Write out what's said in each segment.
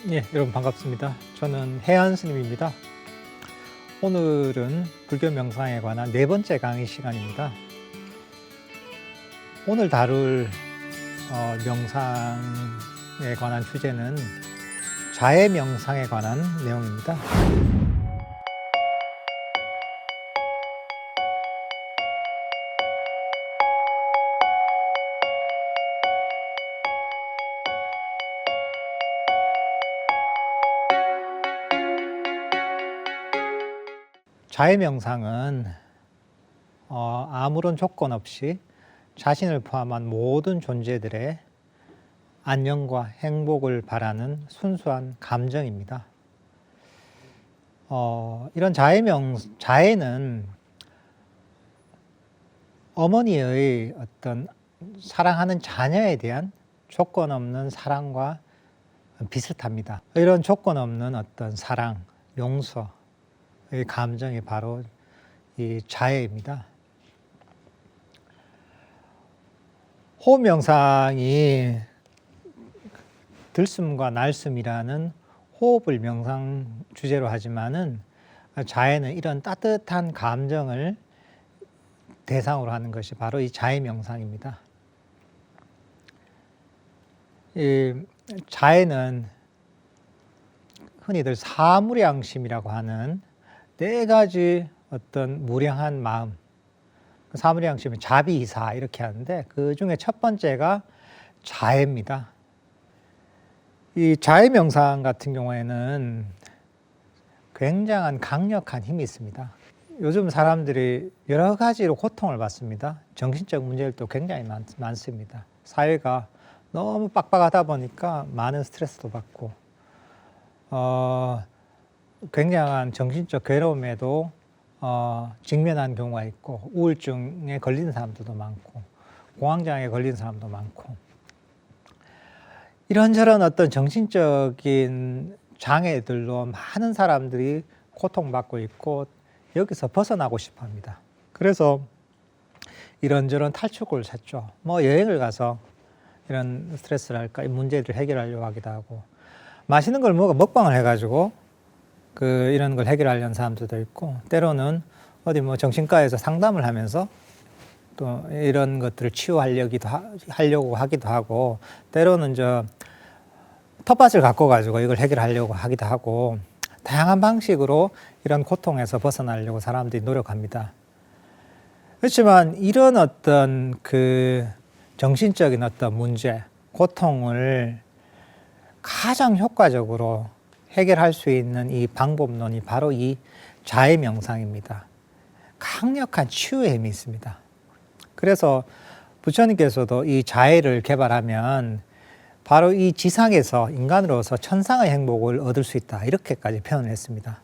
예, 여러분 반갑습니다. 저는 해안 스님입니다. 오늘은 불교 명상에 관한 네 번째 강의 시간입니다. 오늘 다룰 명상에 관한 주제는 자해 명상에 관한 내용입니다. 자해 명상은 아무런 조건 없이 자신을 포함한 모든 존재들의 안녕과 행복을 바라는 순수한 감정입니다. 이런 자해는 어머니의 어떤 사랑하는 자녀에 대한 조건 없는 사랑과 비슷합니다. 이런 조건 없는 어떤 사랑, 용서, 이 감정이 바로 이 자해입니다. 호흡 명상이 들숨과 날숨이라는 호흡을 명상 주제로 하지만은 자해는 이런 따뜻한 감정을 대상으로 하는 것이 바로 이 자해 명상입니다. 이 자해는 흔히들 사무량심이라고 하는 네 가지 어떤 무량한 마음, 사무량심은 자비이사 이렇게 하는데 그 중에 첫 번째가 자해입니다. 이 자해 명상 같은 경우에는 굉장한 강력한 힘이 있습니다. 요즘 사람들이 여러 가지로 고통을 받습니다. 정신적 문제들도 굉장히 많습니다. 사회가 너무 빡빡하다 보니까 많은 스트레스도 받고 굉장한 정신적 괴로움에도 직면한 경우가 있고 우울증에 걸리는 사람들도 많고 공황장애에 걸리는 사람도 많고 이런저런 어떤 정신적인 장애들로 많은 사람들이 고통받고 있고 여기서 벗어나고 싶어 합니다. 그래서 이런저런 탈출구를 찾죠. 여행을 가서 이런 스트레스랄까 이 문제들을 해결하려고 하기도 하고 맛있는 걸 먹방을 해가지고 이런 걸 해결하려는 사람들도 있고 때로는 어디 정신과에서 상담을 하면서 또 이런 것들을 치유하려고 하기도 하고 때로는 텃밭을 갖고 가지고 이걸 해결하려고 하기도 하고 다양한 방식으로 이런 고통에서 벗어나려고 사람들이 노력합니다. 그렇지만 이런 어떤 정신적인 어떤 문제, 고통을 가장 효과적으로 해결할 수 있는 이 방법론이 바로 이 자해 명상입니다. 강력한 치유의 힘이 있습니다. 그래서 부처님께서도 이 자해를 개발하면 바로 이 지상에서 인간으로서 천상의 행복을 얻을 수 있다. 이렇게까지 표현을 했습니다.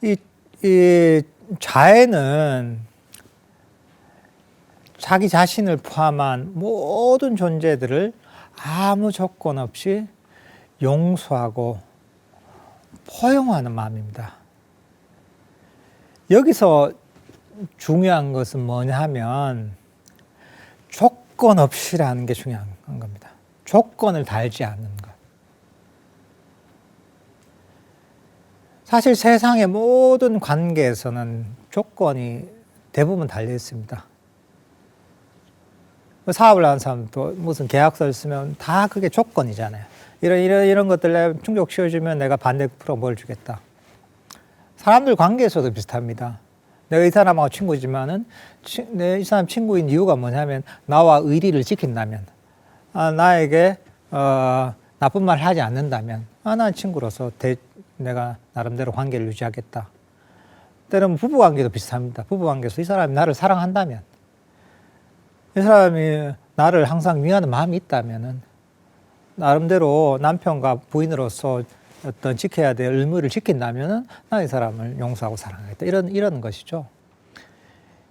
이 자해는 자기 자신을 포함한 모든 존재들을 아무 조건 없이 용서하고 포용하는 마음입니다. 여기서 중요한 것은 뭐냐 하면 조건 없이라는 게 중요한 겁니다. 조건을 달지 않는 것. 사실 세상의 모든 관계에서는 조건이 대부분 달려 있습니다. 사업을 하는 사람도 무슨 계약서를 쓰면 다 그게 조건이잖아요. 이런 것들 내가 충족시켜주면 내가 반대로 뭘 주겠다. 사람들 관계에서도 비슷합니다. 내가 이 사람하고 친구지만은 이 사람 친구인 이유가 뭐냐면 나와 의리를 지킨다면, 나에게 나쁜 말을 하지 않는다면, 난 친구로서 내가 나름대로 관계를 유지하겠다. 때로는 부부관계도 비슷합니다. 부부관계에서 이 사람이 나를 사랑한다면, 이 사람이 나를 항상 위하는 마음이 있다면은 나름대로 남편과 부인으로서 어떤 지켜야 될 의무를 지킨다면은 난 이 사람을 용서하고 사랑하겠다. 이런 것이죠.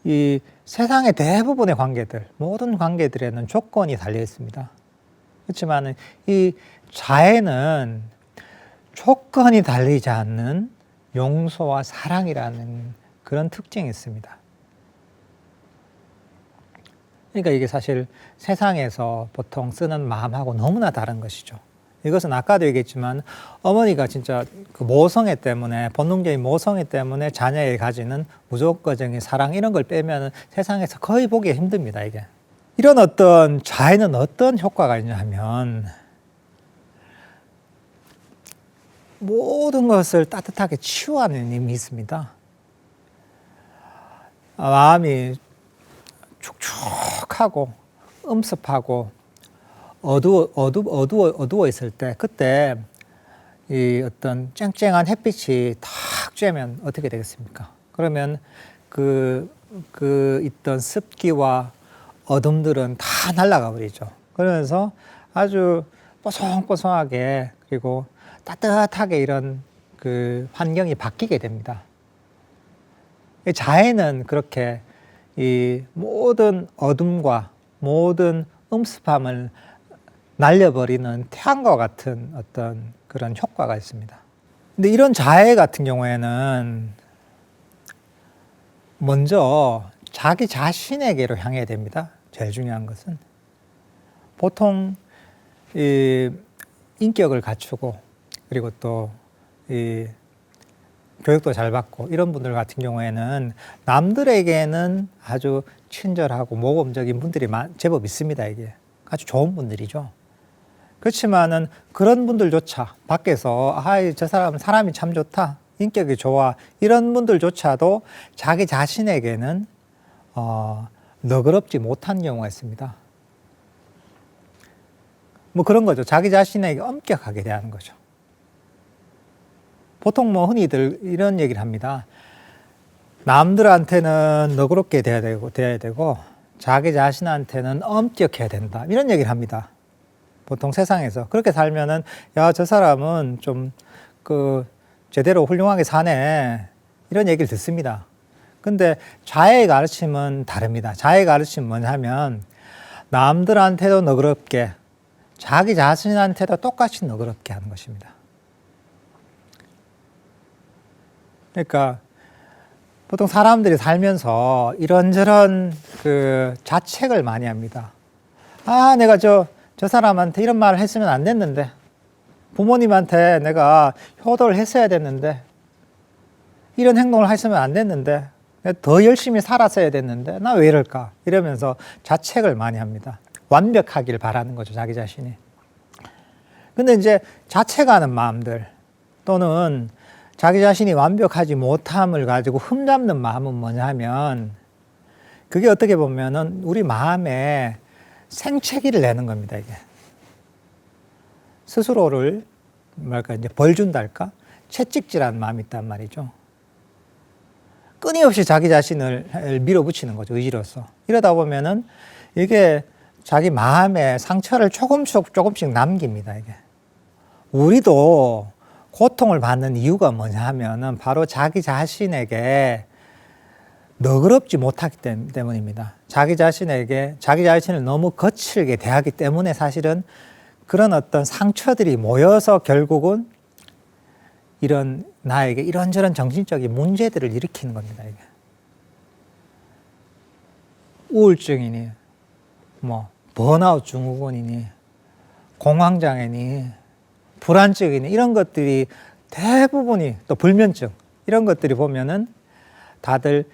이 세상의 대부분의 관계들, 모든 관계들에는 조건이 달려 있습니다. 그렇지만 이 자해는 조건이 달리지 않는 용서와 사랑이라는 그런 특징이 있습니다. 그러니까 이게 사실 세상에서 보통 쓰는 마음하고 너무나 다른 것이죠. 이것은 아까도 얘기했지만 어머니가 진짜 그 모성애 때문에, 본능적인 모성애 때문에 자녀에게 가지는 무조건적인 사랑, 이런 걸 빼면 세상에서 거의 보기 힘듭니다, 이게. 이런 어떤 자애는 어떤 효과가 있냐 하면 모든 것을 따뜻하게 치유하는 힘이 있습니다. 마음이 축축하고 음습하고 어두워 있을 때, 그때 이 어떤 쨍쨍한 햇빛이 탁 쬐면 어떻게 되겠습니까? 그러면 그 있던 습기와 어둠들은 다 날아가 버리죠. 그러면서 아주 뽀송뽀송하게, 그리고 따뜻하게 이런 그 환경이 바뀌게 됩니다. 자해는 그렇게 이 모든 어둠과 모든 음습함을 날려버리는 태양과 같은 어떤 그런 효과가 있습니다. 근데 이런 자해 같은 경우에는 먼저 자기 자신에게로 향해야 됩니다. 제일 중요한 것은. 보통 이 인격을 갖추고, 그리고 또 이 교육도 잘 받고 이런 분들 같은 경우에는 남들에게는 아주 친절하고 모범적인 분들이 제법 있습니다. 이게 아주 좋은 분들이죠. 그렇지만은 그런 분들조차 밖에서 저 사람은 사람이 참 좋다, 인격이 좋아, 이런 분들조차도 자기 자신에게는 너그럽지 못한 경우가 있습니다. 뭐 그런 거죠. 자기 자신에게 엄격하게 대하는 거죠. 보통 뭐 흔히들 이런 얘기를 합니다. 남들한테는 너그럽게 대해야 되고 자기 자신한테는 엄격해야 된다, 이런 얘기를 합니다. 보통 세상에서 그렇게 살면은 야, 저 사람은 좀 제대로 훌륭하게 사네, 이런 얘기를 듣습니다. 근데 자해의 가르침은 다릅니다. 자해의 가르침은 뭐냐면 남들한테도 너그럽게, 자기 자신한테도 똑같이 너그럽게 하는 것입니다. 그러니까 보통 사람들이 살면서 이런저런 그 자책을 많이 합니다. 아, 내가 저 사람한테 이런 말을 했으면 안 됐는데, 부모님한테 내가 효도를 했어야 됐는데, 이런 행동을 했으면 안 됐는데, 내가 더 열심히 살았어야 됐는데, 나 왜 이럴까? 이러면서 자책을 많이 합니다. 완벽하길 바라는 거죠, 자기 자신이. 근데 이제 자책하는 마음들, 또는 자기 자신이 완벽하지 못함을 가지고 흠잡는 마음은 뭐냐 하면, 그게 어떻게 보면은 우리 마음에 생채기를 내는 겁니다, 이게. 스스로를 이제 벌 준달까? 채찍질하는 마음이 있단 말이죠. 끊임없이 자기 자신을 밀어붙이는 거죠, 의지로서. 이러다 보면은 이게 자기 마음에 상처를 조금씩 남깁니다, 이게. 우리도 고통을 받는 이유가 뭐냐 하면은 바로 자기 자신에게 너그럽지 못하기 때문입니다. 자기 자신을 너무 거칠게 대하기 때문에 사실은 그런 어떤 상처들이 모여서 결국은 나에게 이런저런 정신적인 문제들을 일으키는 겁니다, 이게. 우울증이니, 번아웃 증후군이니, 공황장애니, 불안증이니, 이런 것들이 대부분이, 또 불면증, 이런 것들이 보면은 다들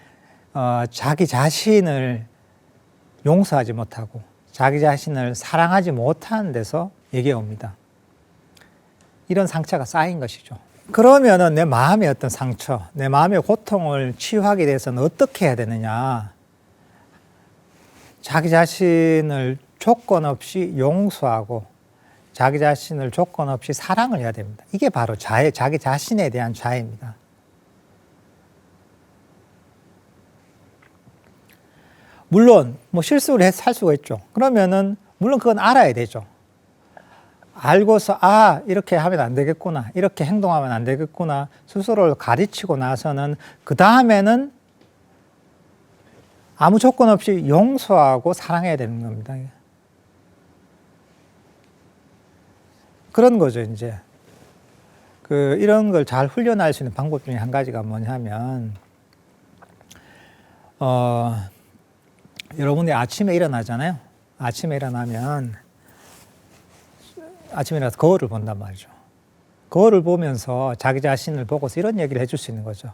자기 자신을 용서하지 못하고 자기 자신을 사랑하지 못하는 데서 얘기해 옵니다. 이런 상처가 쌓인 것이죠. 그러면은 내 마음의 어떤 상처, 내 마음의 고통을 치유하기 위해서는 어떻게 해야 되느냐? 자기 자신을 조건 없이 용서하고 자기 자신을 조건 없이 사랑을 해야 됩니다. 이게 바로 자기 자신에 대한 자애입니다. 물론 실수를 해서 할 수가 있죠. 그러면은 물론 그건 알아야 되죠. 알고서 이렇게 하면 안 되겠구나, 이렇게 행동하면 안 되겠구나, 스스로를 가르치고 나서는 그 다음에는 아무 조건 없이 용서하고 사랑해야 되는 겁니다. 그런 거죠, 이제. 이런 걸 잘 훈련할 수 있는 방법 중에 한 가지가 뭐냐면, 여러분이 아침에 일어나잖아요. 아침에 일어나면 아침에 일어나서 거울을 본단 말이죠. 거울을 보면서 자기 자신을 보고서 이런 얘기를 해줄 수 있는 거죠.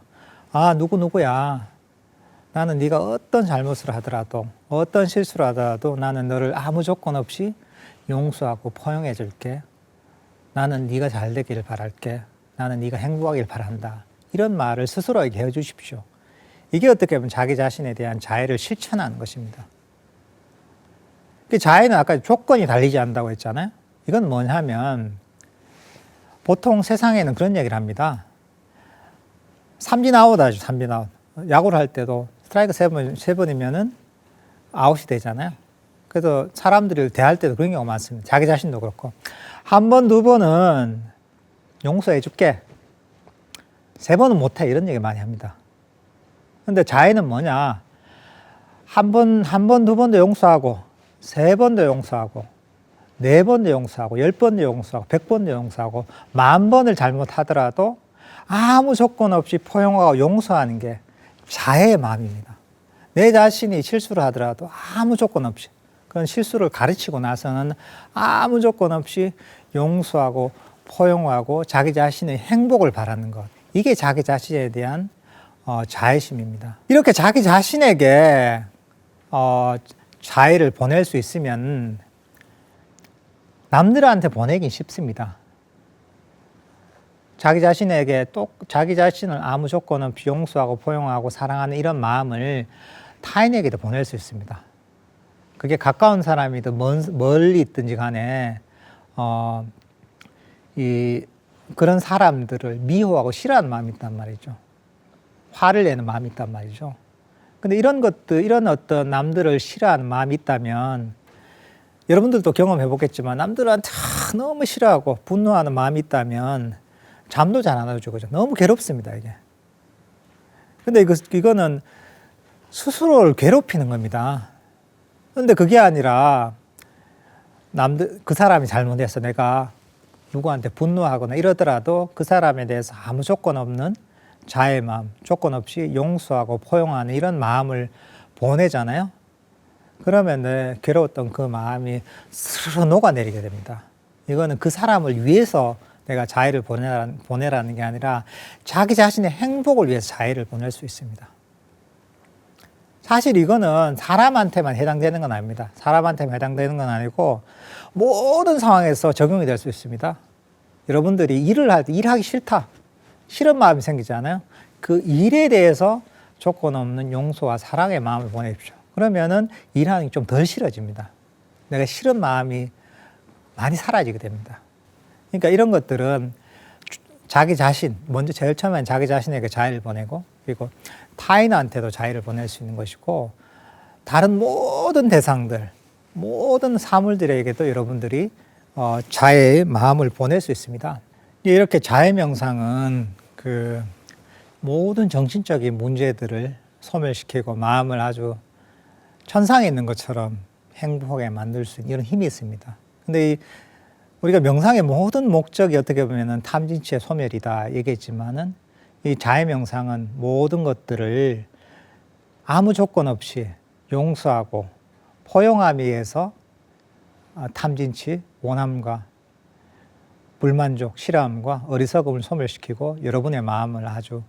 아, 누구야. 나는 네가 어떤 잘못을 하더라도 어떤 실수를 하더라도 나는 너를 아무 조건 없이 용서하고 포용해 줄게. 나는 네가 잘 되기를 바랄게. 나는 네가 행복하길 바란다. 이런 말을 스스로에게 해주십시오. 이게 어떻게 보면 자기 자신에 대한 자애를 실천하는 것입니다. 그 자애는 아까 조건이 달리지 않는다고 했잖아요. 이건 뭐냐면 보통 세상에는 그런 얘기를 합니다. 삼진 아웃 하죠. 삼진 아웃. 야구를 할 때도 스트라이크 세 번이면은 아웃이 되잖아요. 그래서 사람들을 대할 때도 그런 경우가 많습니다. 자기 자신도 그렇고. 한 번, 두 번은 용서해 줄게. 세 번은 못해. 이런 얘기 많이 합니다. 근데 자애는 뭐냐? 한 번, 두 번도 용서하고, 세 번도 용서하고, 네 번도 용서하고, 10번도 용서하고, 100번도 용서하고, 10,000번을 잘못하더라도 아무 조건 없이 포용하고 용서하는 게 자애의 마음입니다. 내 자신이 실수를 하더라도 아무 조건 없이, 그런 실수를 가르치고 나서는 아무 조건 없이 용서하고 포용하고 자기 자신의 행복을 바라는 것. 이게 자기 자신에 대한 자애심입니다. 이렇게 자기 자신에게 자애를 보낼 수 있으면 남들한테 보내긴 쉽습니다. 자기 자신에게 자기 자신을 아무 조건 없이 용서하고 포용하고 사랑하는 이런 마음을 타인에게도 보낼 수 있습니다. 그게 가까운 사람이든 멀리 있든지 간에 그런 사람들을 미워하고 싫어하는 마음이 있단 말이죠. 화를 내는 마음이 있단 말이죠. 근데 이런 어떤 남들을 싫어하는 마음이 있다면 여러분들도 경험해 보겠지만 남들한테 너무 싫어하고 분노하는 마음이 있다면 잠도 잘 안 오죠. 그죠? 너무 괴롭습니다, 이게. 근데 이거는 스스로를 괴롭히는 겁니다. 근데 그게 아니라 그 사람이 잘못해서 내가 누구한테 분노하거나 이러더라도 그 사람에 대해서 아무 조건 없는 자의 마음, 조건 없이 용서하고 포용하는 이런 마음을 보내잖아요. 그러면 괴로웠던 그 마음이 스르르 녹아내리게 됩니다. 이거는 그 사람을 위해서 내가 자애를 보내라는 게 아니라 자기 자신의 행복을 위해서 자애를 보낼 수 있습니다. 사실 이거는 사람한테만 해당되는 건 아닙니다. 사람한테만 해당되는 건 아니고 모든 상황에서 적용이 될 수 있습니다. 여러분들이 일을 할 때 일하기 싫은 마음이 생기잖아요. 그 일에 대해서 조건 없는 용서와 사랑의 마음을 보내십시오. 그러면은 일하는 게 좀 덜 싫어집니다. 내가 싫은 마음이 많이 사라지게 됩니다. 그러니까 이런 것들은 자기 자신, 먼저 제일 처음엔 자기 자신에게 자애를 보내고, 그리고 타인한테도 자애를 보낼 수 있는 것이고, 다른 모든 대상들, 모든 사물들에게도 여러분들이 자애의 마음을 보낼 수 있습니다. 이렇게 자애 명상은 그 모든 정신적인 문제들을 소멸시키고 마음을 아주 천상에 있는 것처럼 행복하게 만들 수 있는 이런 힘이 있습니다. 근데 우리가 명상의 모든 목적이 어떻게 보면은 탐진치의 소멸이다 얘기했지만은 이 자애 명상은 모든 것들을 아무 조건 없이 용서하고 포용함에 의해서 탐진치, 원함과 불만족, 싫어함과 어리석음을 소멸시키고 여러분의 마음을 아주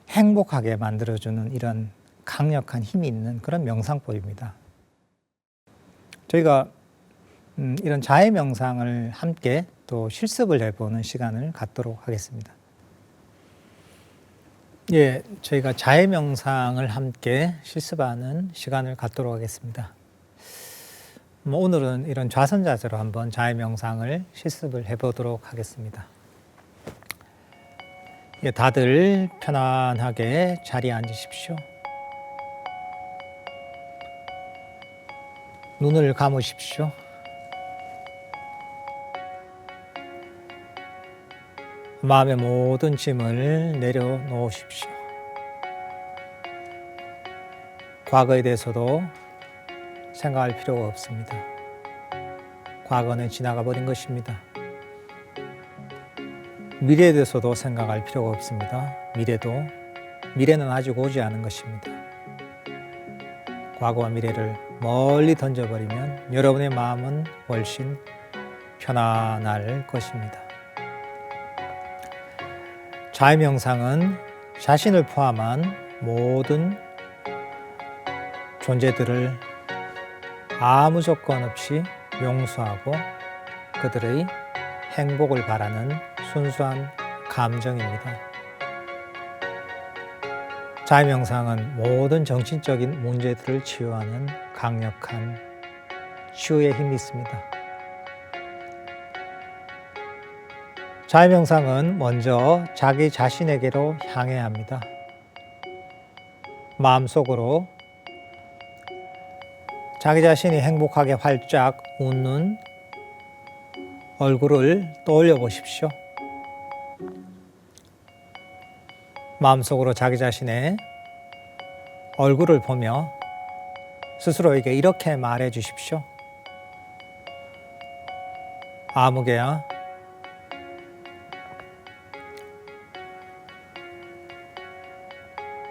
행복하게 만들어주는 이런 강력한 힘이 있는 그런 명상법입니다. 저희가 이런 자애 명상을 함께 또 실습을 해보는 시간을 갖도록 하겠습니다. 예, 저희가 자애 명상을 함께 실습하는 시간을 갖도록 하겠습니다. 오늘은 이런 좌선 자세로 한번 자애 명상을 실습을 해보도록 하겠습니다. 예, 다들 편안하게 자리에 앉으십시오. 눈을 감으십시오. 마음의 모든 짐을 내려놓으십시오. 과거에 대해서도 생각할 필요가 없습니다. 과거는 지나가 버린 것입니다. 미래에 대해서도 생각할 필요가 없습니다. 미래는 아직 오지 않은 것입니다. 과거와 미래를 멀리 던져버리면 여러분의 마음은 훨씬 편안할 것입니다. 자유명상은 자신을 포함한 모든 존재들을 아무 조건 없이 용서하고 그들의 행복을 바라는 순수한 감정입니다. 자유명상은 모든 정신적인 문제들을 치유하는 강력한 치유의 힘이 있습니다. 자유명상은 먼저 자기 자신에게로 향해야 합니다. 마음속으로 자기 자신이 행복하게 활짝 웃는 얼굴을 떠올려 보십시오. 마음속으로 자기 자신의 얼굴을 보며 스스로에게 이렇게 말해 주십시오. 아무개야,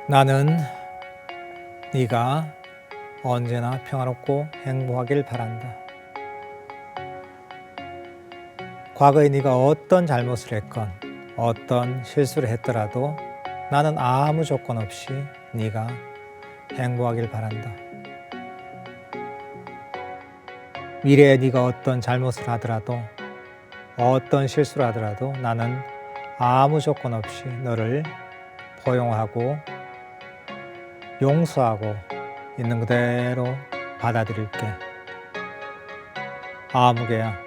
나는 네가 언제나 평화롭고 행복하길 바란다. 과거에 네가 어떤 잘못을 했건 어떤 실수를 했더라도 나는 아무 조건 없이 네가 행복하길 바란다. 미래에 네가 어떤 잘못을 하더라도 어떤 실수를 하더라도 나는 아무 조건 없이 너를 포용하고 용서하고 있는 그대로 받아들일게. 아무개야,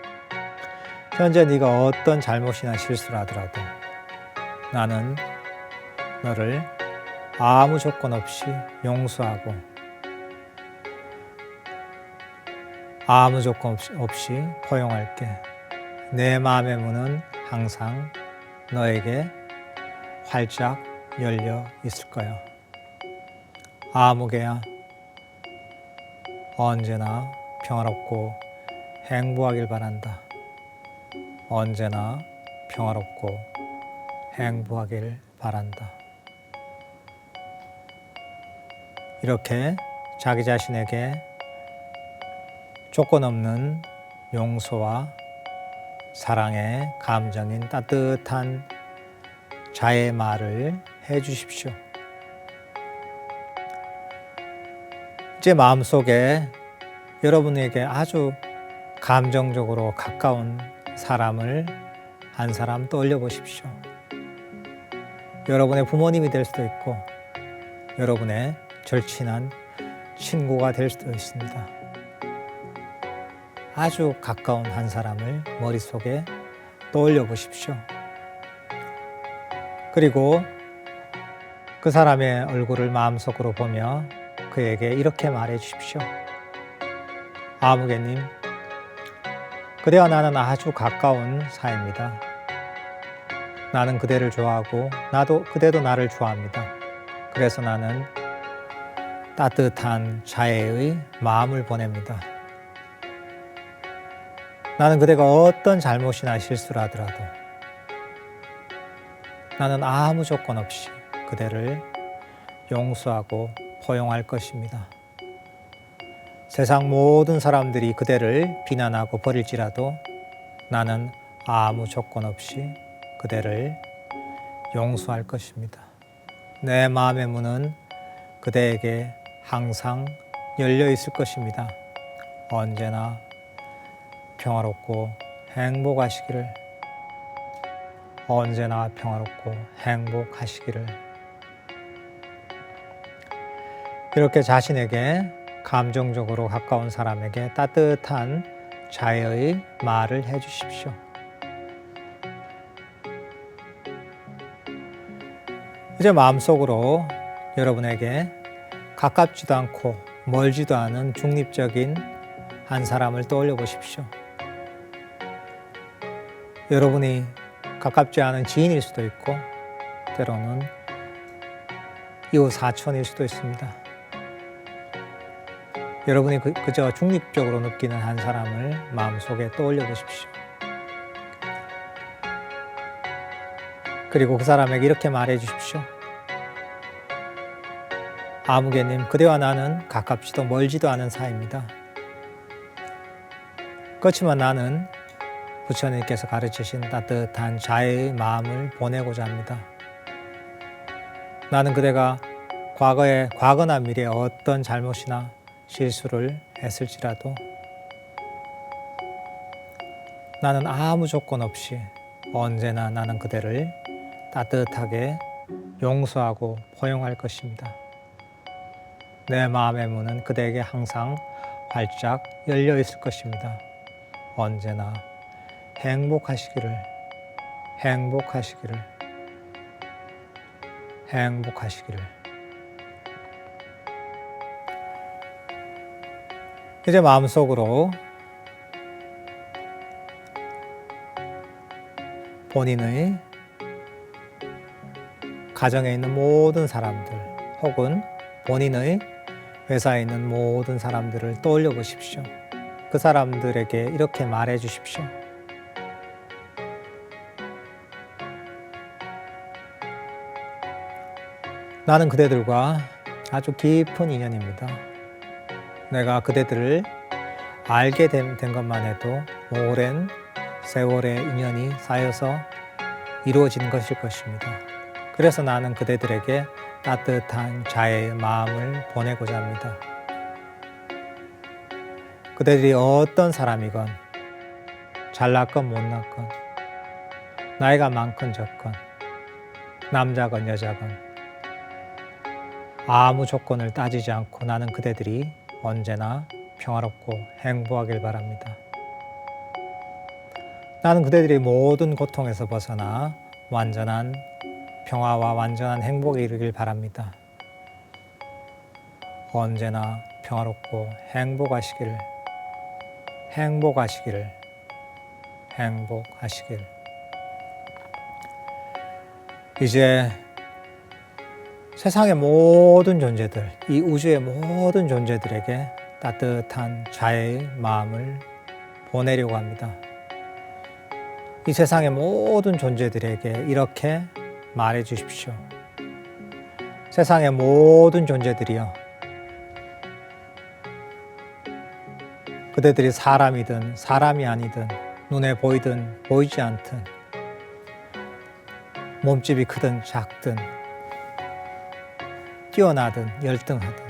현재 네가 어떤 잘못이나 실수를 하더라도 나는 너를 아무 조건 없이 용서하고 아무 조건 없이 포용할게. 내 마음의 문은 항상 너에게 활짝 열려 있을 거야. 아무개야, 언제나 평화롭고 행복하길 바란다. 언제나 평화롭고 행복하길 바란다. 이렇게 자기 자신에게 조건 없는 용서와 사랑의 감정인 따뜻한 자의 말을 해 주십시오. 이제 마음속에 여러분에게 아주 감정적으로 가까운 사람을 한 사람 떠올려 보십시오. 여러분의 부모님이 될 수도 있고 여러분의 절친한 친구가 될 수도 있습니다. 아주 가까운 한 사람을 머릿속에 떠올려 보십시오. 그리고 그 사람의 얼굴을 마음속으로 보며 그에게 이렇게 말해 주십시오. 아무개님, 그대와 나는 아주 가까운 사이입니다. 나는 그대를 좋아하고 그대도 나를 좋아합니다. 그래서 나는 따뜻한 자애의 마음을 보냅니다. 나는 그대가 어떤 잘못이나 실수를 하더라도 나는 아무 조건 없이 그대를 용서하고 포용할 것입니다. 세상 모든 사람들이 그대를 비난하고 버릴지라도 나는 아무 조건 없이 그대를 용서할 것입니다. 내 마음의 문은 그대에게 항상 열려 있을 것입니다. 언제나 평화롭고 행복하시기를. 언제나 평화롭고 행복하시기를. 이렇게 자신에게 감정적으로 가까운 사람에게 따뜻한 자애의 말을 해 주십시오. 이제 마음속으로 여러분에게 가깝지도 않고 멀지도 않은 중립적인 한 사람을 떠올려 보십시오. 여러분이 가깝지 않은 지인일 수도 있고 때로는 이웃 사촌일 수도 있습니다. 여러분이 그저 중립적으로 느끼는 한 사람을 마음속에 떠올려 보십시오. 그리고 그 사람에게 이렇게 말해 주십시오. 아무개님, 그대와 나는 가깝지도 멀지도 않은 사이입니다. 그렇지만 나는 부처님께서 가르치신 따뜻한 자애의 마음을 보내고자 합니다. 나는 그대가 과거나 미래에 어떤 잘못이나 실수를 했을지라도 나는 아무 조건 없이 언제나 나는 그대를 따뜻하게 용서하고 포용할 것입니다. 내 마음의 문은 그대에게 항상 활짝 열려 있을 것입니다. 언제나 행복하시기를, 행복하시기를, 행복하시기를. 이제 마음속으로 본인의 가정에 있는 모든 사람들 혹은 본인의 회사에 있는 모든 사람들을 떠올려 보십시오. 그 사람들에게 이렇게 말해 주십시오. 나는 그대들과 아주 깊은 인연입니다. 내가 그대들을 알게 된 것만 해도 오랜 세월의 인연이 쌓여서 이루어진 것일 것입니다. 그래서 나는 그대들에게 따뜻한 자애의 마음을 보내고자 합니다. 그대들이 어떤 사람이건 잘났건 못났건 나이가 많건 적건 남자건 여자건 아무 조건을 따지지 않고 나는 그대들이 언제나 평화롭고 행복하길 바랍니다. 나는 그대들이 모든 고통에서 벗어나 완전한 평화와 완전한 행복에 이르길 바랍니다. 언제나 평화롭고 행복하시기를, 행복하시기를, 행복하시기를. 이제 세상의 모든 존재들, 이 우주의 모든 존재들에게 따뜻한 자애의 마음을 보내려고 합니다. 이 세상의 모든 존재들에게 이렇게 말해 주십시오. 세상의 모든 존재들이여, 그대들이 사람이든 사람이 아니든 눈에 보이든 보이지 않든 몸집이 크든 작든 뛰어나든 열등하든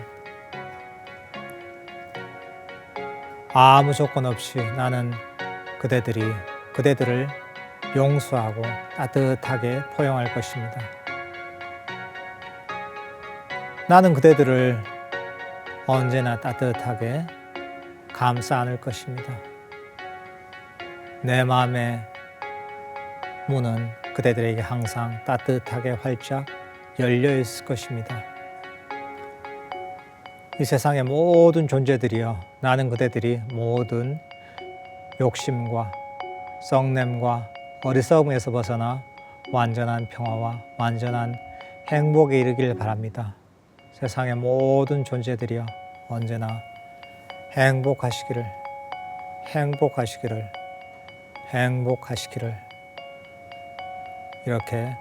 아무 조건 없이 나는 그대들을 용서하고 따뜻하게 포용할 것입니다. 나는 그대들을 언제나 따뜻하게 감싸 안을 것입니다. 내 마음의 문은 그대들에게 항상 따뜻하게 활짝 열려 있을 것입니다. 이 세상의 모든 존재들이여, 나는 그대들이 모든 욕심과 썩냄과 어리석음에서 벗어나 완전한 평화와 완전한 행복에 이르길 바랍니다. 세상의 모든 존재들이여 언제나 행복하시기를, 행복하시기를, 행복하시기를. 이렇게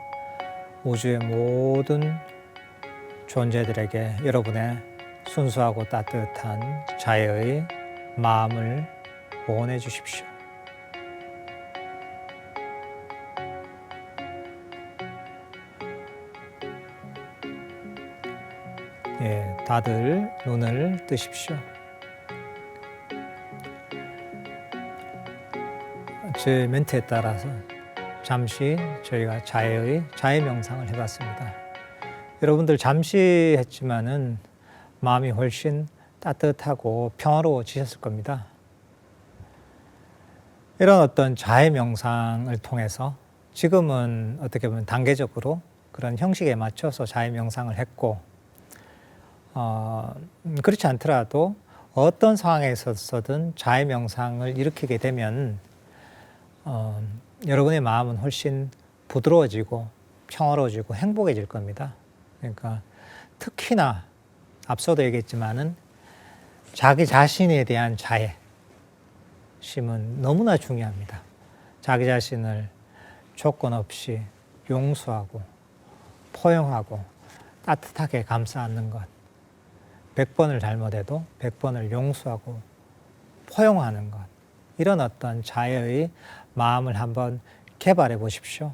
우주의 모든 존재들에게 여러분의 순수하고 따뜻한 자애의 마음을 보내 주십시오. 예, 다들 눈을 뜨십시오. 제 멘트에 따라서 잠시 저희가 자애 명상을 해봤습니다. 여러분들 잠시 했지만은 마음이 훨씬 따뜻하고 평화로워지셨을 겁니다. 이런 어떤 자애 명상을 통해서 지금은 어떻게 보면 단계적으로 그런 형식에 맞춰서 자애 명상을 했고, 그렇지 않더라도 어떤 상황에 있어서든 자애 명상을 일으키게 되면 여러분의 마음은 훨씬 부드러워지고 평화로워지고 행복해질 겁니다. 그러니까 특히나 앞서도 얘기했지만은 자기 자신에 대한 자애심은 너무나 중요합니다. 자기 자신을 조건 없이 용서하고 포용하고 따뜻하게 감싸 안는 것. 100번을 잘못해도 100번을 용서하고 포용하는 것. 이런 어떤 자애의 마음을 한번 개발해 보십시오.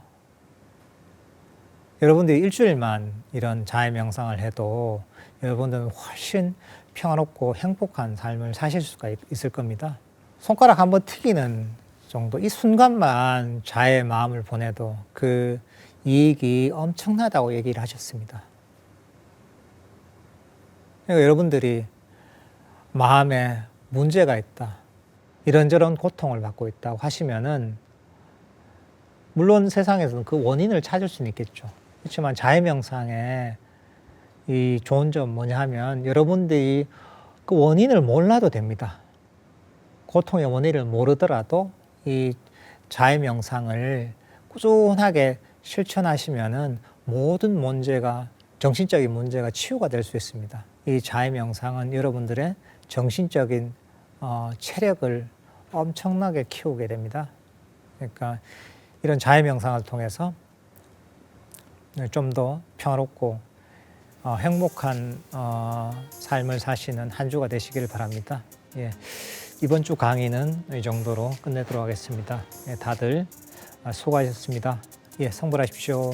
여러분들이 일주일만 이런 자애 명상을 해도 여러분들은 훨씬 평화롭고 행복한 삶을 사실 수가 있을 겁니다. 손가락 한번 튀기는 정도, 이 순간만 자애의 마음을 보내도 그 이익이 엄청나다고 얘기를 하셨습니다. 그러니까 여러분들이 마음에 문제가 있다, 이런저런 고통을 받고 있다고 하시면은 물론 세상에서는 그 원인을 찾을 수는 있겠죠. 그렇지만 자해명상의 이 좋은 점 뭐냐 하면 여러분들이 그 원인을 몰라도 됩니다. 고통의 원인을 모르더라도 이 자해명상을 꾸준하게 실천하시면은 모든 문제가, 정신적인 문제가 치유가 될 수 있습니다. 이 자해명상은 여러분들의 정신적인 체력을 엄청나게 키우게 됩니다. 그러니까 이런 자해명상을 통해서 좀 더 평화롭고 행복한 삶을 사시는 한 주가 되시길 바랍니다. 예, 이번 주 강의는 이 정도로 끝내도록 하겠습니다. 예, 다들 수고하셨습니다. 예, 성불하십시오.